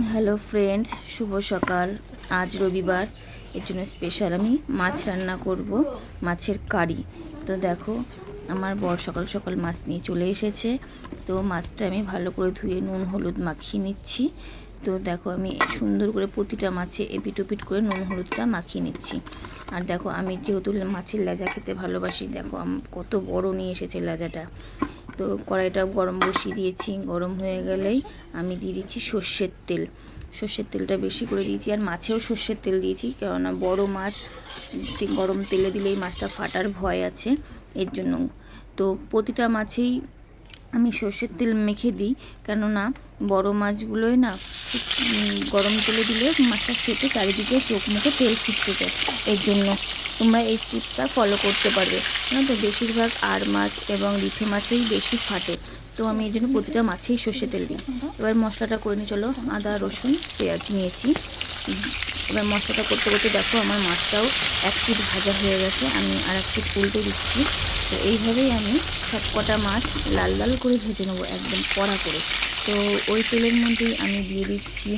Hello friends, শুভ সকাল। আজ রবিবার, এর জন্য স্পেশাল আমি মাছ রান্না করব, মাছের কারি। তো দেখো, আমার বর সকাল সকাল মাছ নিয়ে চলে এসেছে। তো মাছটা আমি ভালো করে ধুয়ে নুন হলুদ মাখিয়ে নিচ্ছি। তো দেখো, আমি সুন্দর করে প্রতিটা মাছে এপিট ওপিট করে নুন হলুদটা মাখিয়ে নিচ্ছি। আর দেখো, আমি যেহেতু মাছের লেজা খেতে ভালোবাসি, দেখো কত বড় নিয়ে এসেছে লেজাটা। তো কড়াইটা গরম বসিয়ে দিয়েছি। গরম হয়ে গেলেই আমি দিয়ে দিচ্ছি সর্ষের তেল। সর্ষের তেলটা বেশি করে দিয়েছি, আর মাছেও সর্ষের তেল দিয়েছি, কেননা বড় মাছ গরম তেলে দিলেই মাছটা ফাটার ভয় আছে, এর জন্য। তো প্রতিটা মাছেই আমি সর্ষের তেল মেখে দিই, কেননা বড় মাছগুলোই না গরম তেলে দিলে মাছটা ফেটে চারিদিকে চোখ মুখে তেল ছিটকে যায়। এর জন্য তোমরা এই টিপসটা ফলো করতে পারবে। তো বেশিরভাগ আড় মাছ এবং রিঠে মাছেই বেশি ফাটে। তো আমি এই জন্য প্রতিটা মাছেই সর্ষে তেল দিই। এবার মশলাটা করে নিয়ে চলো। আদা রসুন পেঁয়াজ নিয়েছি। এবার মশলাটা করতে করতে দেখো, আমার মাছটাও এক পিঠ ভাজা হয়ে গেছে। আমি আর এক পিঠ উল্টে দিচ্ছি। তো এইভাবেই আমি সব কটা মাছ লাল লাল করে ভেজে নেবো, একদম কড়া করে। তো ওই তেলের মধ্যেই আমি দিয়ে দিচ্ছি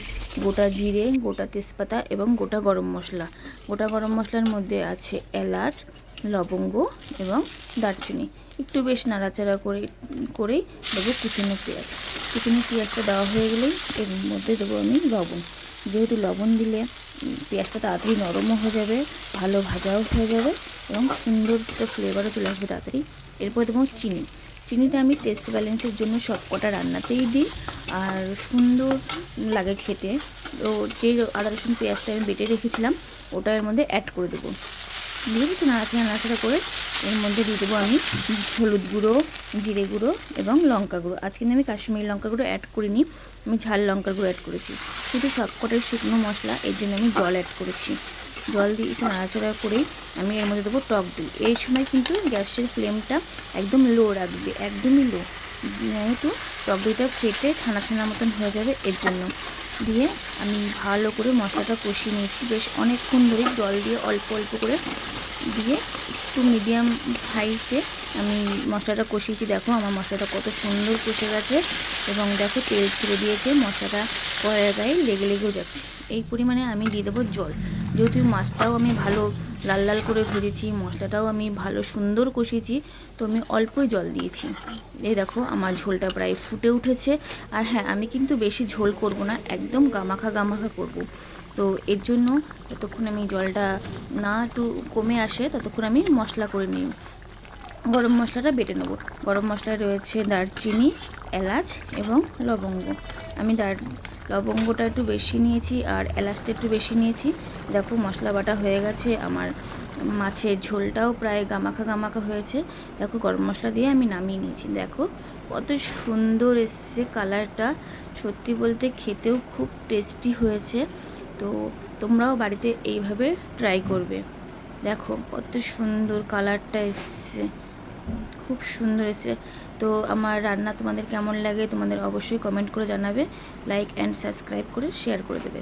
গোটা জিরে, গোটা তেজপাতা এবং গোটা গরম মশলা। গোটা গরম মশলার মধ্যে আছে এলাচ, লবঙ্গ এবং দারচিনি। একটু বেশ নাড়াচাড়া করেই দেবো কুচনো পেঁয়াজ। কুচনো পেঁয়াজটা দেওয়া হয়ে গেলেই এর মধ্যে দেবো আমি লবণ। যেহেতু লবণ দিলে পেঁয়াজটা তাড়াতাড়ি নরমও হয়ে যাবে, ভালো ভাজাও হয়ে যাবে এবং সুন্দর একটা ফ্লেভারও চলে আসবে তাড়াতাড়ি। এরপর দেবো চিনি। চিনিটা আমি টেস্ট ব্যালেন্সের জন্য সব কটা রান্নাতেই দিই, আর সুন্দর লাগে খেতে। তো যে আদা রসুন পেঁয়াজটা আমি বেটে রেখেছিলাম, ওটা এর মধ্যে অ্যাড করে দেবো। দিয়ে দিচ্ছি নাড়াচাড়া করে। এর মধ্যে দিয়ে দেবো আমি হলুদ গুঁড়ো, জিরে গুঁড়ো এবং লঙ্কা গুঁড়ো। আজ কিন্তু আমি কাশ্মীরি লঙ্কা গুঁড়ো অ্যাড করিনি, আমি ঝাল লঙ্কা গুঁড়ো অ্যাড করেছি। শুধু সবকটাই শুকনো মশলা, এর জন্য আমি জল অ্যাড করেছি। জল দিয়ে একটু নাড়াচাড়া করেই আমি এর মধ্যে দেবো টক দই। এই সময় কিন্তু গ্যাসের ফ্লেমটা একদম লো রাখবে, একদমই লো, যেহেতু টক দইটা ফেটে ছানা ছানা মতন হয়ে যাবে, এর জন্য। দিয়ে আমি ভালো করে মশলাটা কষিয়ে নিয়েছি বেশ অনেকক্ষণ ধরে, জল দিয়ে অল্প অল্প করে দিয়ে একটু মিডিয়াম হাইতে আমি মশলাটা কষিয়েছি। দেখো, আমার মশলাটা কত সুন্দর কষে গেছে এবং দেখো তেল ছেড়ে দিয়েছে, মশলাটা কড়াইয়ের গায়ে লেগে লেগেও যাচ্ছে। এই পরিমাণে আমি দিয়ে দেবো জল। যেহেতু মাছটাও আমি ভালো লাল লাল করে ভেজেছি, মশলাটাও আমি ভালো সুন্দর কষিয়েছি, তো আমি অল্পই জল দিয়েছি। এই দেখো, আমার ঝোলটা প্রায় ফুটে উঠেছে। আর হ্যাঁ, আমি কিন্তু বেশি ঝোল করব না, একদম গামাখা গামাখা করব। তো এর জন্য ততক্ষণ আমি জলটা না একটু কমে আসে ততক্ষণ আমি মশলা করে নিই। গরম মশলাটা বেটে নেব। গরম মশলায় রয়েছে দারচিনি, এলাচ এবং লবঙ্গ। আমি লবঙ্গটা একটু বেশি নিয়েছি আর এলাচটা একটু বেশি নিয়েছি। দেখো, মশলা বাটা হয়ে গেছে। আমার মাছের ঝোলটাও প্রায় গামাখা গামাখা হয়েছে। দেখো, গরম মশলা দিয়ে আমি নামিয়ে নিয়েছি। দেখো কত সুন্দর এসছে কালারটা, সত্যি বলতে খেতেও খুব টেস্টি হয়েছে। তো তোমরাও বাড়িতে এইভাবে ট্রাই করবে। দেখো কত সুন্দর কালারটা এসছে, খুব সুন্দর এসছে। তো আমার রান্না তোমাদের কেমন লাগে তোমাদের অবশ্যই কমেন্ট করে জানাবে। লাইক অ্যান্ড সাবস্ক্রাইব করে শেয়ার করে দেবে।